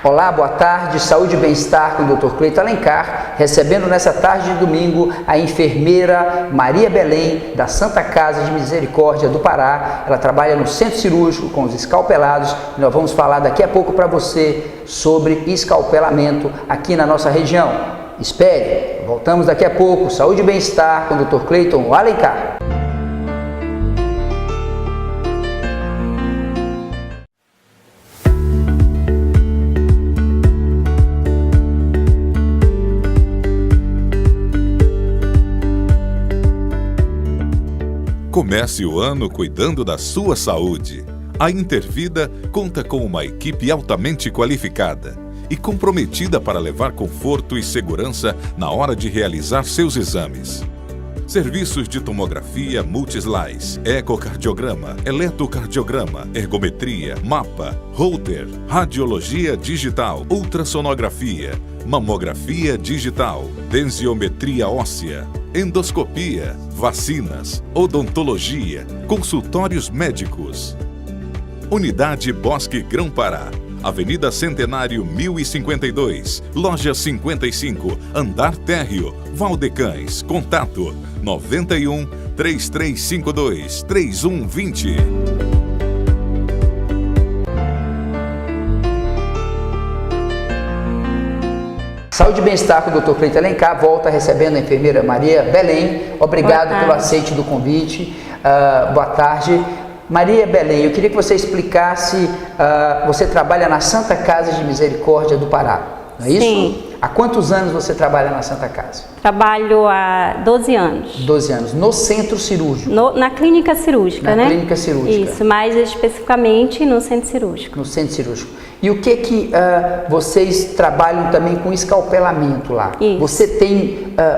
Olá, boa tarde, saúde e bem-estar com o Dr. Cleiton Alencar, recebendo nessa tarde de domingo a enfermeira Maria Belém, da Santa Casa de Misericórdia do Pará. Ela trabalha no centro cirúrgico com os escalpelados e nós vamos falar daqui a pouco para você sobre escalpelamento aqui na nossa região. Espere, voltamos daqui a pouco, saúde e bem-estar com o Dr. Cleiton Alencar. Comece o ano cuidando da sua saúde. A Intervida conta com uma equipe altamente qualificada e comprometida para levar conforto e segurança na hora de realizar seus exames. Serviços de tomografia multislice, ecocardiograma, eletrocardiograma, ergometria, mapa, Holter, radiologia digital, ultrassonografia, mamografia digital, densiometria óssea, endoscopia, vacinas, odontologia, consultórios médicos. Unidade Bosque Grão-Pará, Avenida Centenário 1052, Loja 55, Andar Térreo, Valdecães. Contato 91 3352 3120. Saúde e bem-estar com o Dr. Cleiton Alencar, volta recebendo a enfermeira Maria Belém. Obrigado pelo aceite do convite. Boa tarde. Maria Belém, eu queria que você explicasse, você trabalha na Santa Casa de Misericórdia do Pará, não é isso? Sim. Há quantos anos você trabalha na Santa Casa? Trabalho há 12 anos. 12 anos. No centro cirúrgico? Na clínica cirúrgica, né? Na clínica cirúrgica. Isso, mais especificamente no centro cirúrgico. No centro cirúrgico. E o que vocês trabalham também com escalpelamento lá? Isso.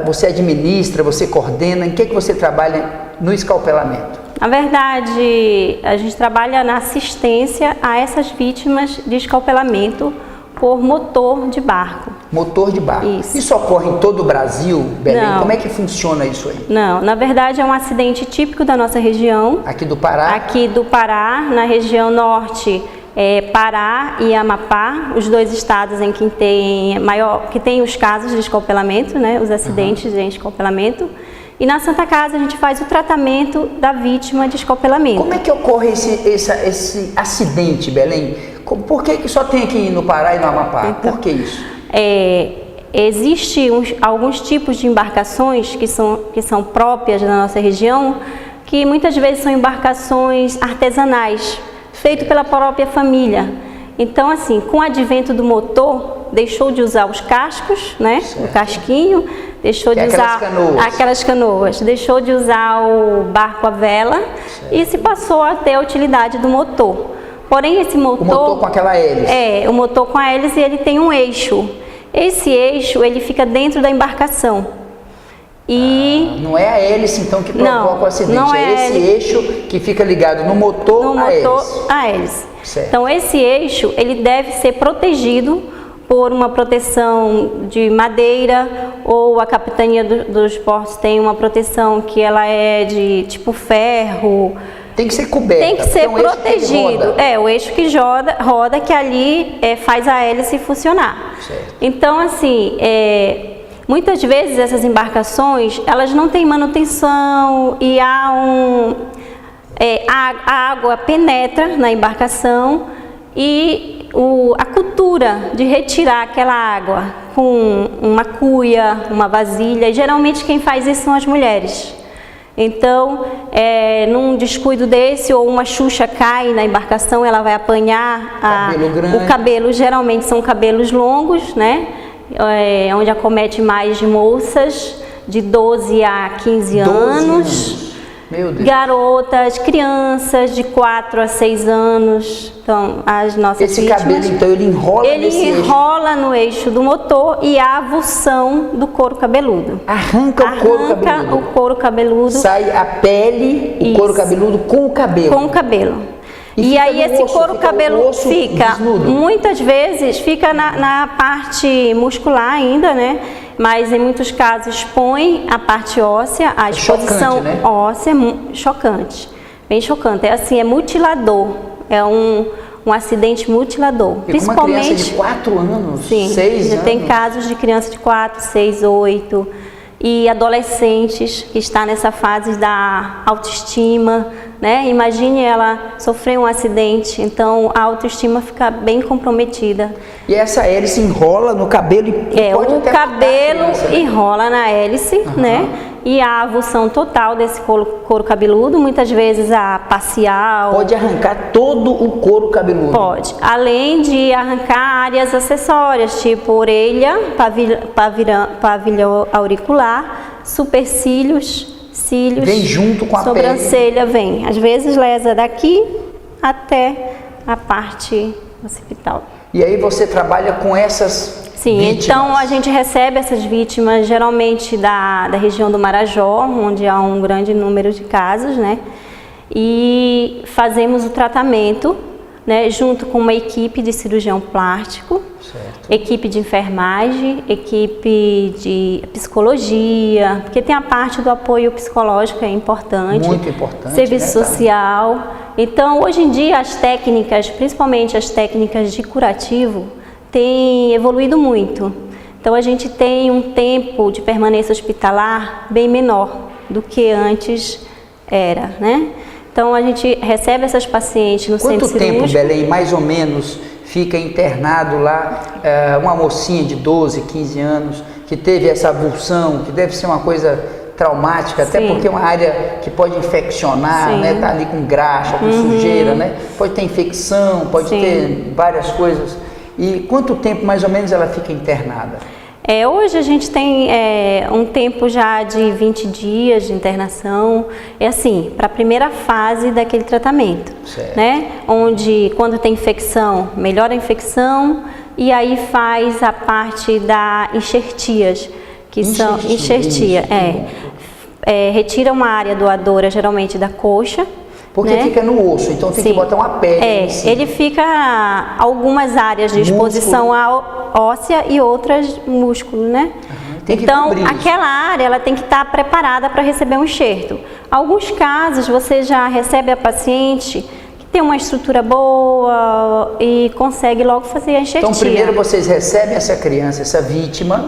Você administra, você coordena, em que você trabalha no escalpelamento? Na verdade, a gente trabalha na assistência a essas vítimas de escalpelamento por motor de barco. Motor de barco. Isso ocorre em todo o Brasil, Belém? Não. Como é que funciona isso aí? Não, na verdade é um acidente típico da nossa região. Aqui do Pará? Aqui do Pará, na região norte, Pará e Amapá, os dois estados em que tem os casos de escalpelamento, né, os acidentes de escalpelamento. E na Santa Casa a gente faz o tratamento da vítima de escalpelamento. Como é que ocorre esse acidente, Belém? Por que só tem aqui no Pará e no Amapá? Então, por que isso? Existem alguns tipos de embarcações que são próprias da nossa região, que muitas vezes são embarcações artesanais, feitas pela própria família. Então, assim, com o advento do motor, deixou de usar os cascos, né? Certo. O casquinho, deixou de usar aquelas canoas, deixou de usar o barco à vela. Certo. E se passou a ter a utilidade do motor. Porém, esse motor... O motor com aquela hélice. O motor com a hélice, ele tem um eixo. Esse eixo, ele fica dentro da embarcação. E... não é a hélice, então, que provoca o acidente. Não é esse eixo que fica ligado no motor à hélice. Certo. Então, esse eixo, ele deve ser protegido por uma proteção de madeira, ou a capitania dos portos tem uma proteção que ela é de tipo ferro. Tem que ser coberto. Tem que ser protegido. O eixo que roda, que ali faz a hélice funcionar. Certo. Então, assim, muitas vezes essas embarcações, elas não têm manutenção e a água penetra na embarcação e a cultura de retirar aquela água com uma cuia, uma vasilha, e geralmente quem faz isso são as mulheres. Então, num descuido desse, ou uma xuxa cai na embarcação, ela vai apanhar o cabelo, geralmente são cabelos longos, né? Onde acomete mais de moças de 12 a 15 anos. Meu Deus. Garotas, crianças de 4 a 6 anos. Então, as nossas vítimas... Esse cabelo, então, ele enrola nesse eixo? Ele enrola no eixo do motor e a avulsão do couro cabeludo. Arranca o couro cabeludo. Arranca o couro cabeludo. Sai a pele, o couro cabeludo com o cabelo. Com o cabelo. E aí esse couro cabeludo fica, muitas vezes, fica na parte muscular ainda, né? Mas em muitos casos expõe a parte óssea, a exposição óssea, chocante, bem chocante. É assim, é mutilador, é um um acidente mutilador. E principalmente uma criança de 4 anos, sim, 6 anos? Tem casos de criança de 4, 6, 8 e adolescentes que está nessa fase da autoestima, né? Imagine ela sofrer um acidente, então a autoestima fica bem comprometida. E essa hélice enrola no cabelo e pode o até cabelo criança, né? enrola na hélice, né? E a avulsão total desse couro cabeludo, muitas vezes a parcial. Pode arrancar todo o couro cabeludo? Pode, além de arrancar áreas acessórias, tipo orelha, pavilhão auricular, supercílios, cílios. Vem junto com a sobrancelha, vem. Às vezes lesa daqui até a parte occipital. E aí você trabalha com essas vítimas? Então a gente recebe essas vítimas geralmente da região do Marajó, onde há um grande número de casos, né? E fazemos o tratamento, né, junto com uma equipe de cirurgião plástico, certo, equipe de enfermagem, equipe de psicologia, porque tem a parte do apoio psicológico, é importante. Muito importante. Serviço social. Então, hoje em dia, as técnicas, principalmente as técnicas de curativo, têm evoluído muito. Então, a gente tem um tempo de permanência hospitalar bem menor do que antes era, né? Então, a gente recebe essas pacientes no centro cirúrgico. Quanto tempo, Belém, mais ou menos, fica internado lá uma mocinha de 12, 15 anos que teve essa avulsão, que deve ser uma coisa traumática, até porque é uma área que pode infeccionar, né? Tá ali com graxa, com sujeira, né? Pode ter infecção, pode ter várias coisas. E quanto tempo, mais ou menos, ela fica internada? Hoje a gente tem um tempo já de 20 dias de internação, assim, para a primeira fase daquele tratamento, né? Onde quando tem infecção, melhora a infecção e aí faz a parte da enxertias, que são enxertia, retira uma área doadora, geralmente da coxa. Porque fica no osso, então tem que botar uma pele. Ele fica algumas áreas de exposição óssea e outras músculo, né? Então, aquela área ela tem que estar preparada para receber um enxerto. Alguns casos você já recebe a paciente que tem uma estrutura boa e consegue logo fazer a enxertia. Então, primeiro vocês recebem essa criança, essa vítima,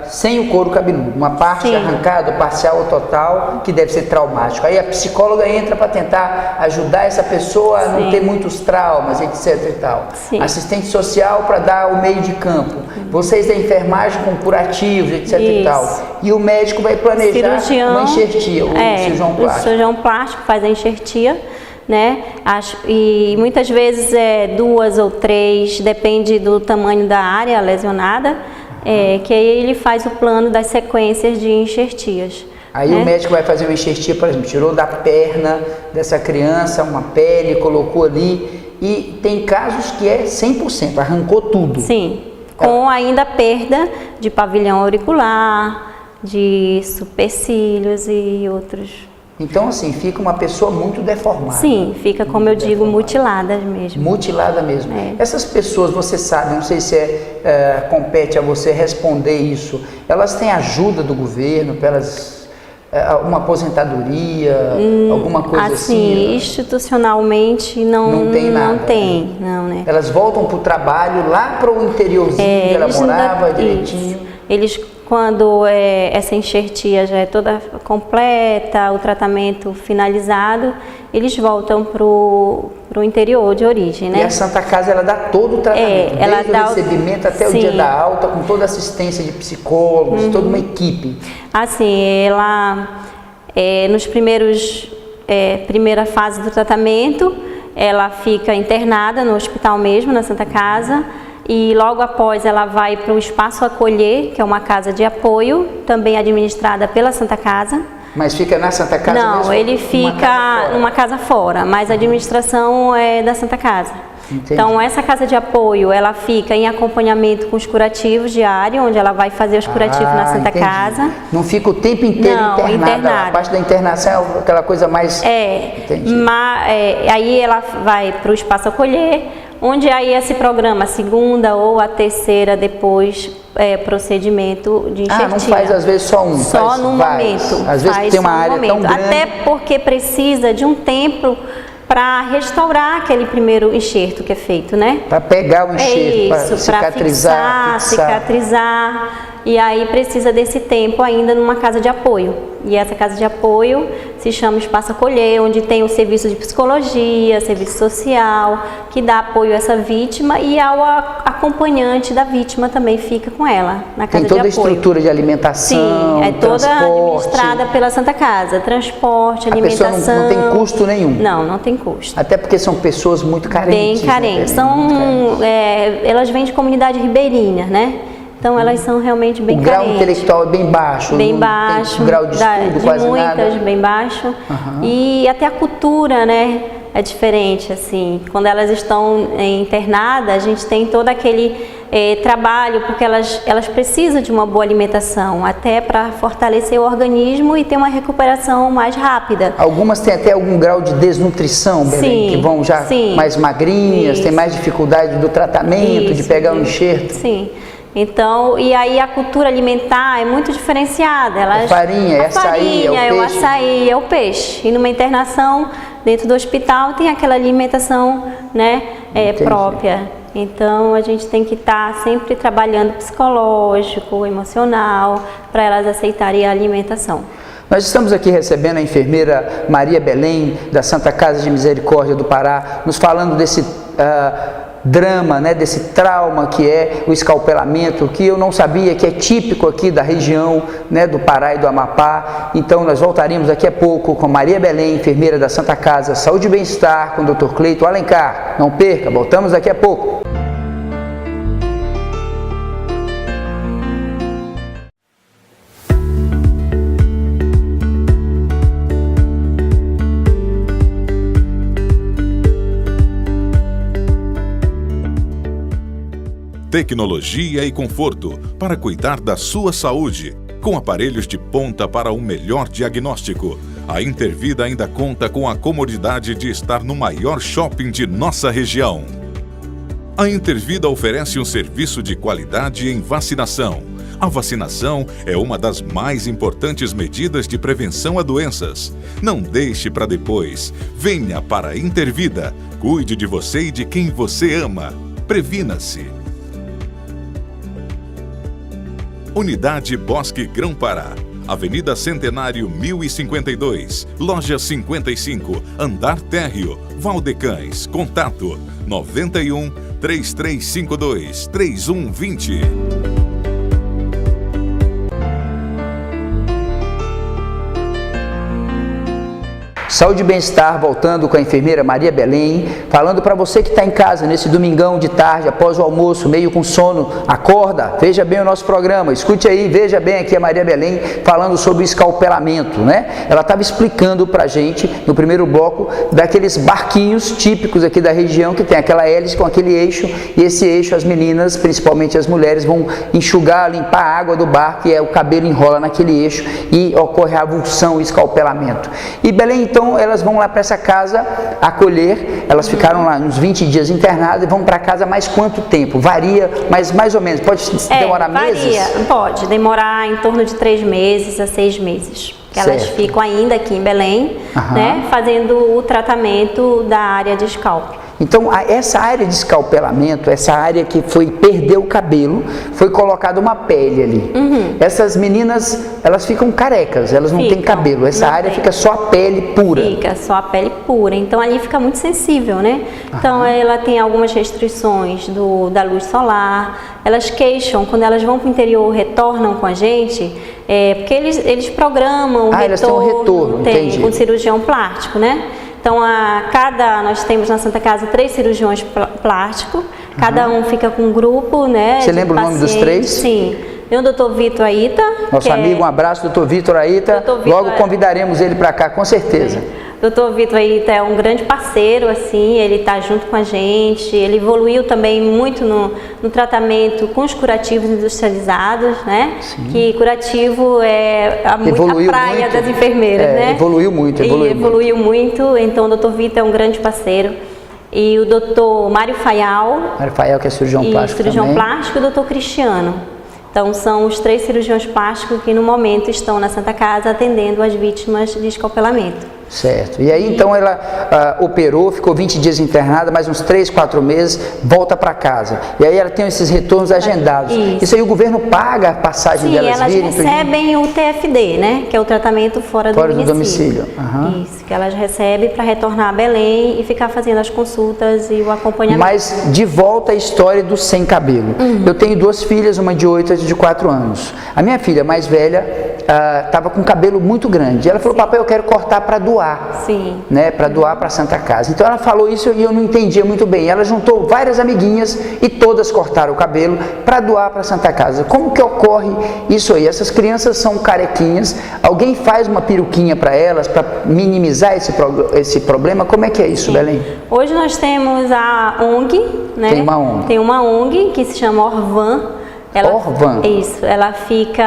sem o couro cabeludo, uma parte arrancada, parcial ou total, que deve ser traumático. Aí a psicóloga entra para tentar ajudar essa pessoa a não ter muitos traumas, etc. e tal. Assistente social para dar o meio de campo. Vocês da enfermagem com curativos, etc. e tal. E o médico vai planejar uma enxertia, o cirurgião plástico. O cirurgião plástico faz a enxertia, né? E muitas vezes 2 ou 3, depende do tamanho da área lesionada, que aí ele faz o plano das sequências de enxertias. Aí o médico vai fazer uma enxertia, por exemplo, tirou da perna dessa criança uma pele, colocou ali, e tem casos que é 100%, arrancou tudo. Sim, com ainda perda de pavilhão auricular, de supercílios e outros. Então, assim, fica uma pessoa muito deformada. Sim, fica, como eu digo, mutilada mesmo. Mutilada mesmo. Essas pessoas, você sabe, não sei se compete a você responder isso, elas têm ajuda do governo para elas, uma aposentadoria, alguma coisa assim? Institucionalmente não tem nada. Não tem, não, né? Elas voltam para o trabalho lá para o interiorzinho que ela morava direitinho? Eles, quando essa enxertia já é toda completa, o tratamento finalizado, eles voltam para o interior de origem, né? E a Santa Casa, ela dá todo o tratamento, desde o recebimento até o dia da alta, com toda a assistência de psicólogos, toda uma equipe. Assim, ela, nos primeira fase do tratamento, ela fica internada no hospital mesmo, na Santa Casa, e logo após ela vai para o Espaço Acolher, que é uma casa de apoio, também administrada pela Santa Casa. Mas fica na Santa Casa mesmo? Não, ele fica numa casa fora, mas a administração é da Santa Casa. Entendi. Então, essa casa de apoio, ela fica em acompanhamento com os curativos diários, onde ela vai fazer os curativos na Santa Casa. Não fica o tempo inteiro internada. A parte da internação é aquela coisa mais... Aí ela vai para o Espaço Acolher, onde aí esse programa, a segunda ou a terceira depois procedimento de enxertia. Não faz às vezes só um? Só no momento. Às vezes tem uma área tão grande. Até porque precisa de um tempo para restaurar aquele primeiro enxerto que é feito, né? Para pegar o enxerto, para cicatrizar, cicatrizar. E aí precisa desse tempo ainda numa casa de apoio. E essa casa de apoio se chama Espaço Acolher, onde tem o serviço de psicologia, serviço social, que dá apoio a essa vítima, e ao acompanhante da vítima também fica com ela na casa de apoio. Tem toda a estrutura de alimentação, sim, é toda administrada pela Santa Casa, transporte, alimentação. A pessoa não tem custo nenhum. Não tem custo. Até porque são pessoas muito carentes. Bem carentes. Elas vêm de comunidade ribeirinha, né? Então elas são realmente bem carentes. O grau intelectual é bem baixo. Bem baixo. O grau de estudo quase nada. Muitas, bem baixo. E até a cultura, né, é diferente, assim. Quando elas estão internadas, a gente tem todo aquele trabalho, porque elas precisam de uma boa alimentação, até para fortalecer o organismo e ter uma recuperação mais rápida. Algumas têm até algum grau de desnutrição, Belém, que vão já mais magrinhas, têm mais dificuldade do tratamento, de pegar o enxerto. Sim. Então, e aí a cultura alimentar é muito diferenciada. A farinha, é o açaí, é o peixe. E numa internação dentro do hospital tem aquela alimentação, né, própria. Então a gente tem que estar sempre trabalhando psicológico, emocional, para elas aceitarem a alimentação. Nós estamos aqui recebendo a enfermeira Maria Belém, da Santa Casa de Misericórdia do Pará, nos falando desse drama, né, desse trauma que é o escalpelamento, que eu não sabia que é típico aqui da região, né, do Pará e do Amapá. Então nós voltaremos daqui a pouco com Maria Belém, enfermeira da Santa Casa Saúde e Bem-Estar, com o Dr. Cleito Alencar. Não perca, voltamos daqui a pouco. Tecnologia e conforto para cuidar da sua saúde. Com aparelhos de ponta para um melhor diagnóstico, a Intervida ainda conta com a comodidade de estar no maior shopping de nossa região. A Intervida oferece um serviço de qualidade em vacinação. A vacinação é uma das mais importantes medidas de prevenção a doenças. Não deixe para depois. Venha para a Intervida. Cuide de você e de quem você ama. Previna-se. Unidade Bosque Grão-Pará, Avenida Centenário 1052, Loja 55, Andar Térreo, Valdecães. Contato 91 3352 3120. Saúde e Bem-Estar, voltando com a enfermeira Maria Belém, falando para você que está em casa nesse domingão de tarde, após o almoço, meio com sono, acorda, veja bem o nosso programa, escute aí, veja bem aqui a Maria Belém falando sobre o escalpelamento, né? Ela estava explicando para a gente, no primeiro bloco, daqueles barquinhos típicos aqui da região, que tem aquela hélice com aquele eixo, e esse eixo as meninas, principalmente as mulheres, vão enxugar, limpar a água do barco, e o cabelo enrola naquele eixo, e ocorre a avulsão, o escalpelamento. E Belém, então, elas vão lá para essa casa acolher, elas ficaram lá uns 20 dias internadas e vão para casa mais quanto tempo? Varia, mas mais ou menos, pode demorar meses? Pode demorar em torno de 3 meses a 6 meses. Que elas ficam ainda aqui em Belém, né, fazendo o tratamento da área de scalp. Então, essa área de escalpelamento, essa área que perdeu o cabelo, foi colocada uma pele ali. Essas meninas, elas ficam carecas, elas não têm cabelo. Essa área fica só a pele pura. Fica só a pele pura. Então, ali fica muito sensível, né? Então, ela tem algumas restrições da luz solar. Elas queixam, quando elas vão para o interior, retornam com a gente, porque eles programam o retorno. Elas têm um retorno, entendi. Com cirurgião plástico, né? Então, nós temos na Santa Casa 3 cirurgiões plásticos, cada um fica com um grupo, né? Você lembra o nome dos 3? Sim. Tem o Dr. Vitor Aita. Nosso amigo, um abraço, Dr. Vitor Aita. Logo convidaremos ele para cá, com certeza. Dr. Vitor Aita é um grande parceiro, assim, ele está junto com a gente, ele evoluiu também muito no tratamento com os curativos industrializados, né? Sim. Que curativo é a praia muito, das enfermeiras, né? Evoluiu muito. Então o Dr. Vitor é um grande parceiro. E o Dr. Mário Faial. Mário Faial, que é cirurgião plástico também. Plástico, e o Dr. Cristiano. Então, são os 3 cirurgiões plásticos que, no momento, estão na Santa Casa atendendo as vítimas de escalpelamento. Certo. E aí então ela operou, ficou 20 dias internada, mais uns 3, 4 meses, volta para casa. E aí ela tem esses retornos agendados. Isso aí o governo paga a passagem delas elas virem? recebem o TFD, né? Que é o tratamento fora do domicílio. Uhum. Isso, que elas recebem para retornar a Belém e ficar fazendo as consultas e o acompanhamento. Mas de volta à história do sem cabelo. Eu tenho 2 filhas, uma de 8 e outra de 4 anos. A minha filha mais velha estava com cabelo muito grande. Ela falou, papai, eu quero cortar para doar. Sim. Né, para doar para a Santa Casa. Então ela falou isso e eu não entendia muito bem. Ela juntou várias amiguinhas e todas cortaram o cabelo para doar para a Santa Casa. Como que ocorre isso aí? Essas crianças são carequinhas, alguém faz uma peruquinha para elas para minimizar esse problema? Como é que é isso, Belém? Hoje nós temos a ONG, né? Tem uma ONG. Tem uma ONG que se chama Orvan. Orvan? Isso, ela fica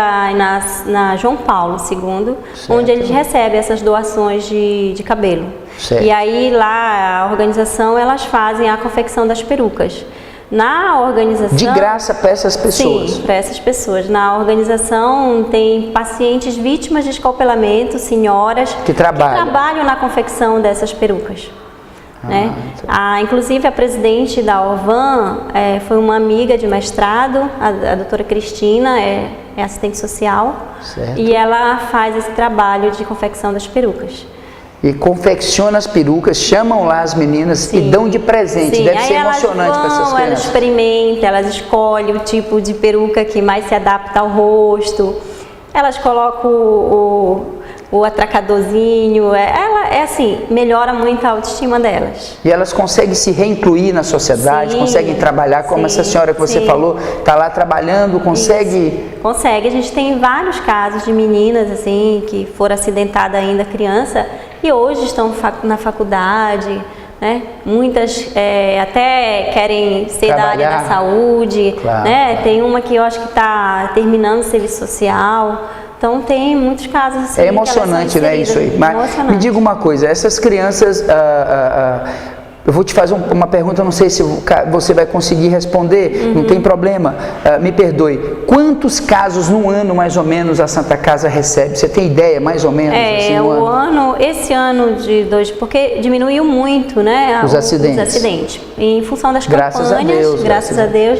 na João Paulo II, onde eles recebem essas doações de cabelo. Certo. E aí lá a organização, elas fazem a confecção das perucas. Na organização... De graça para essas pessoas? Sim, para essas pessoas. Na organização tem pacientes vítimas de escalpelamento, senhoras que trabalham na confecção dessas perucas. Né? Inclusive a presidente da Orvan foi uma amiga de mestrado, a doutora Cristina, é assistente social, certo. E ela faz esse trabalho de confecção das perucas. E confecciona as perucas, chamam lá as meninas e dão de presente. Sim. Deve aí ser emocionante para essas crianças. Elas experimentam, elas escolhem o tipo de peruca que mais se adapta ao rosto, elas colocam o atracadorzinho, melhora muito a autoestima delas. E elas conseguem se reincluir na sociedade, conseguem trabalhar, como essa senhora que você falou, está lá trabalhando, consegue... Isso. Consegue, a gente tem vários casos de meninas assim, que foram acidentadas ainda criança e hoje estão na faculdade, né? Muitas até querem ser da área da saúde, né? Tem uma que eu acho que está terminando o serviço social. Então tem muitos casos assim. É emocionante, né, isso aí. Mas me diga uma coisa, essas crianças, eu vou te fazer uma pergunta, não sei se você vai conseguir responder, não tem problema, me perdoe. Quantos casos no ano, mais ou menos, a Santa Casa recebe? Você tem ideia, mais ou menos? Esse ano porque diminuiu muito, né? Os acidentes. Em função das campanhas. Graças a Deus,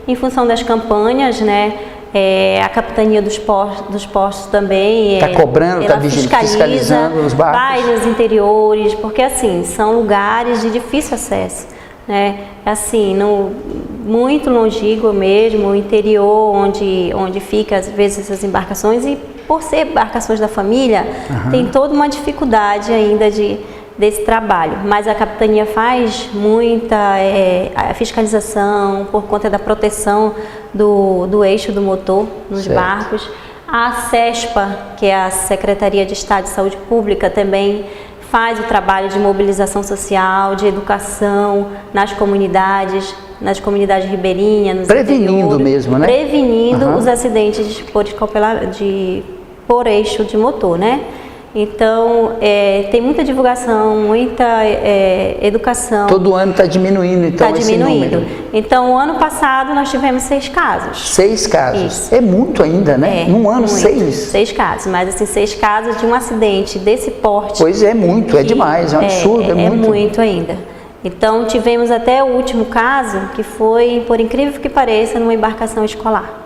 em função das campanhas, né? A capitania dos postos também está cobrando, está fiscalizando os barcos, vai nos interiores, porque assim são lugares de difícil acesso, né? Assim, muito longínquo mesmo, o interior onde fica às vezes essas embarcações, e por ser embarcações da família tem toda uma dificuldade ainda desse trabalho, mas a capitania faz muita fiscalização por conta da proteção do eixo do motor nos barcos. A SESPA, que é a Secretaria de Estado de Saúde Pública, também faz o trabalho de mobilização social, de educação nas comunidades ribeirinhas, nos prevenindo mesmo, né? Prevenindo os acidentes por eixo de motor, né? Então, tem muita divulgação, muita educação. Todo ano está diminuindo, então, esse número. Então, o ano passado nós tivemos 6 casos. 6 casos? Isso. É muito ainda, né? Num ano, 6? 6 casos, mas assim, 6 casos de um acidente desse porte. Pois é, muito, é demais, é um absurdo, é muito. É muito ainda. Então, tivemos até o último caso, que foi, por incrível que pareça, numa embarcação escolar.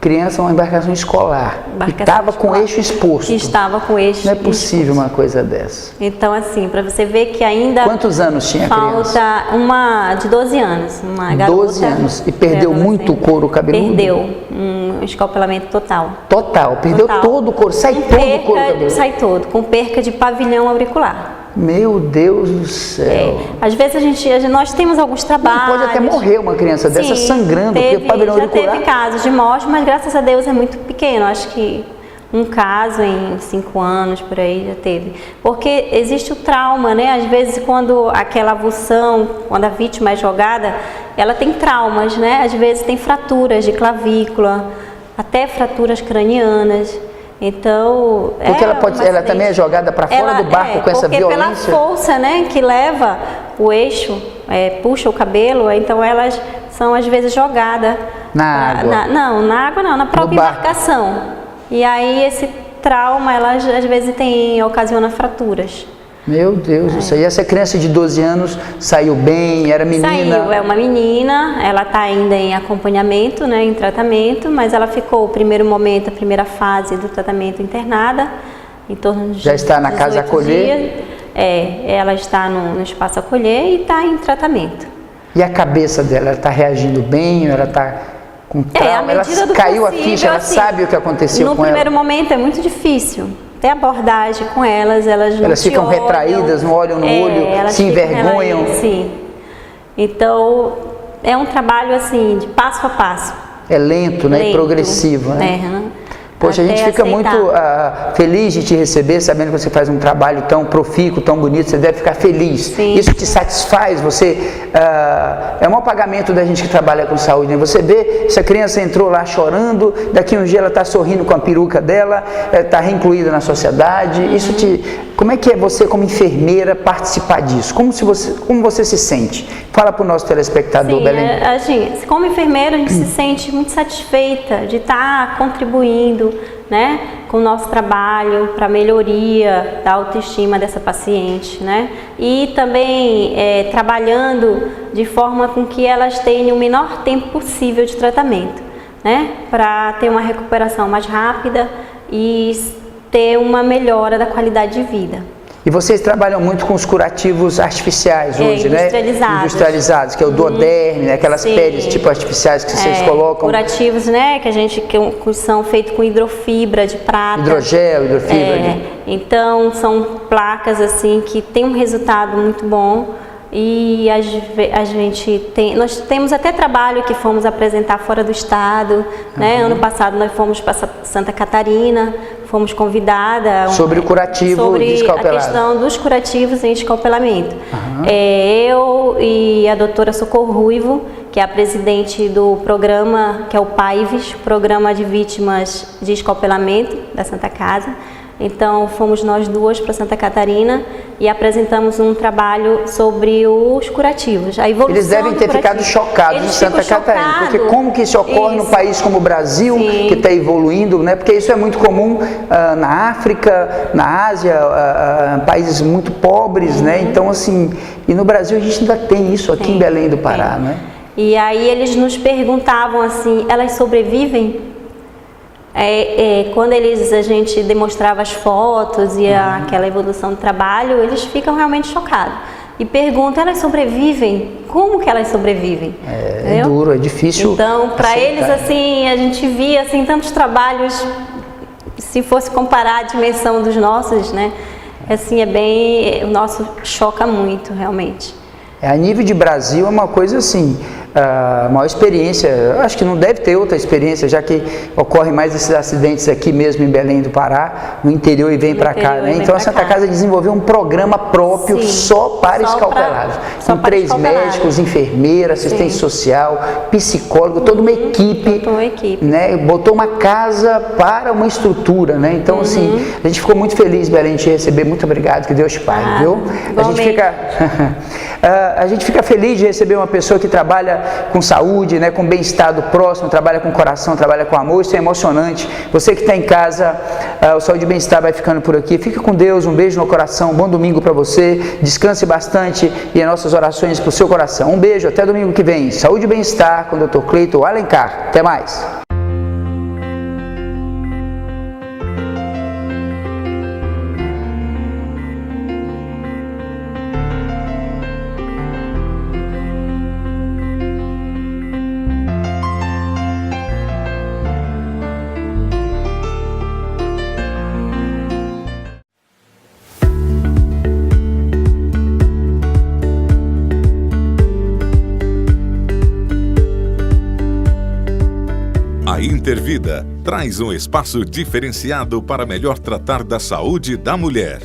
Criança, uma embarcação escolar. Estava com eixo exposto. Estava com eixo exposto. Não é possível uma coisa dessa. Então, assim, para você ver que ainda... Quantos anos tinha a criança? Falta uma de 12 anos, uma garota. 12 anos. E perdeu muito o couro cabeludo? Perdeu um escalpelamento total. Total? Perdeu todo o couro? Sai todo o couro cabeludo? Sai todo, com perca de pavilhão auricular. Meu Deus do céu. Às vezes nós temos alguns trabalhos. Pode até morrer uma criança dessa sangrando, porque o pavilhão auricular... Teve casos de morte, mas graças a Deus é muito pequeno. Acho que um caso em 5 anos, por aí, já teve. Porque existe o trauma, né? Às vezes quando aquela avulsão, quando a vítima é jogada, ela tem traumas, né? Às vezes tem fraturas de clavícula, até fraturas cranianas. Então, porque ela também é jogada para fora do barco com essa violência? Porque pela força, né, que leva o eixo, puxa o cabelo, então elas são às vezes jogadas na água. Na água não, na própria embarcação. E aí esse trauma, ela às vezes ocasiona fraturas. Meu Deus do céu. E essa criança de 12 anos saiu bem, era menina? Saiu, é uma menina, ela está ainda em acompanhamento, né, em tratamento, mas ela ficou o primeiro momento, a primeira fase do tratamento internada, em torno de já está na casa acolher? Ela está no espaço acolher e está em tratamento. E a cabeça dela, ela está reagindo bem, ela está com trauma, ela caiu a ficha, ela assim, sabe o que aconteceu com ela? No primeiro momento é muito difícil. Tem abordagem com elas não elas ficam olham, retraídas, não olham no olho, se envergonham. Sim. Então, é um trabalho assim, de passo a passo. É lento, né? E progressivo, né? Poxa, a gente fica muito feliz de te receber, sabendo que você faz um trabalho tão profícuo, tão bonito, você deve ficar feliz. Sim. Isso te satisfaz, é o maior pagamento da gente que trabalha com saúde, né? Você vê, essa criança entrou lá chorando, daqui um dia ela está sorrindo com a peruca dela, está reincluída na sociedade. Isso como é que é você como enfermeira participar disso? Como você se sente? Fala para o nosso telespectador, Sim, Belém. Como enfermeira, a gente se sente muito satisfeita de estar contribuindo, né, com o nosso trabalho para a melhoria da autoestima dessa paciente, né? E também trabalhando de forma com que elas tenham o menor tempo possível de tratamento, né? Para ter uma recuperação mais rápida e ter uma melhora da qualidade de vida. E vocês trabalham muito com os curativos artificiais hoje, industrializados. Né? Industrializados, que é o Duoderm, né? Aquelas peles tipo artificiais que vocês colocam. Curativos, né? Que são feitos com hidrofibra de prata. Hidrogel, hidrofibra. Então, são placas assim que tem um resultado muito bom. E nós temos até trabalho que fomos apresentar fora do estado, né? Ano passado nós fomos para Santa Catarina, fomos convidadas sobre o curativo de escalpelado. Sobre a questão dos curativos em escalpelamento. Eu e a doutora Socorro Ruivo, que é a presidente do programa, que é o PAIVES, Programa de Vítimas de Escalpelamento da Santa Casa. Então, fomos nós duas para Santa Catarina e apresentamos um trabalho sobre os curativos, a evolução. Eles devem ter ficado chocados em Santa Catarina, porque como que isso ocorre num país como o Brasil, que está evoluindo, né? Porque isso é muito comum na África, na Ásia, países muito pobres, né? Então, assim, e no Brasil a gente ainda tem isso aqui em Belém do Pará, né? E aí eles nos perguntavam assim, elas sobrevivem? Quando a gente demonstrava as fotos e aquela evolução do trabalho, eles ficam realmente chocados e perguntam, elas sobrevivem? Como que elas sobrevivem? É duro, é difícil. Então, para eles, assim, a gente via assim, tantos trabalhos, se fosse comparar a dimensão dos nossos, né? Assim, o nosso choca muito, realmente. A nível de Brasil é uma coisa assim, a maior experiência, eu acho que não deve ter outra experiência, já que ocorrem mais esses acidentes aqui mesmo em Belém do Pará, no interior e vem para cá, né? Então a Santa Casa desenvolveu um programa próprio só para escalpelados, com 3 médicos, enfermeira, assistente social, psicólogo, toda uma equipe, né? Botou uma casa para uma estrutura, né? Então assim, a gente ficou muito feliz, Belém, de te receber, muito obrigado, que Deus te pague, viu? A gente fica feliz de receber uma pessoa que trabalha com saúde, né, com bem-estar do próximo, trabalha com coração, trabalha com amor. Isso é emocionante. Você que está em casa, o Saúde e Bem-Estar vai ficando por aqui. Fica com Deus, um beijo no coração, um bom domingo para você, descanse bastante e as nossas orações para o seu coração. Um beijo, até domingo que vem. Saúde e Bem-Estar com o Dr. Cleiton Alencar. Até mais. A Intervida traz um espaço diferenciado para melhor tratar da saúde da mulher.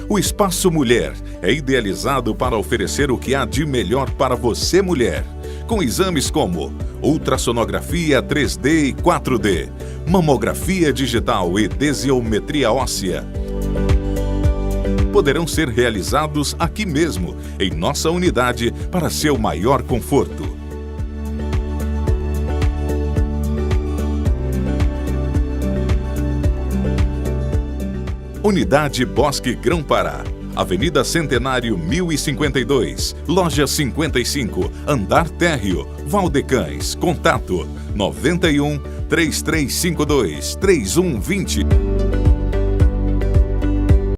O Espaço Mulher é idealizado para oferecer o que há de melhor para você, mulher, com exames como ultrassonografia 3D e 4D, mamografia digital e densiometria óssea. Poderão ser realizados aqui mesmo, em nossa unidade, para seu maior conforto. Unidade Bosque Grão-Pará, Avenida Centenário 1052, Loja 55, Andar Térreo, Valdecães. Contato 91 3352 3120.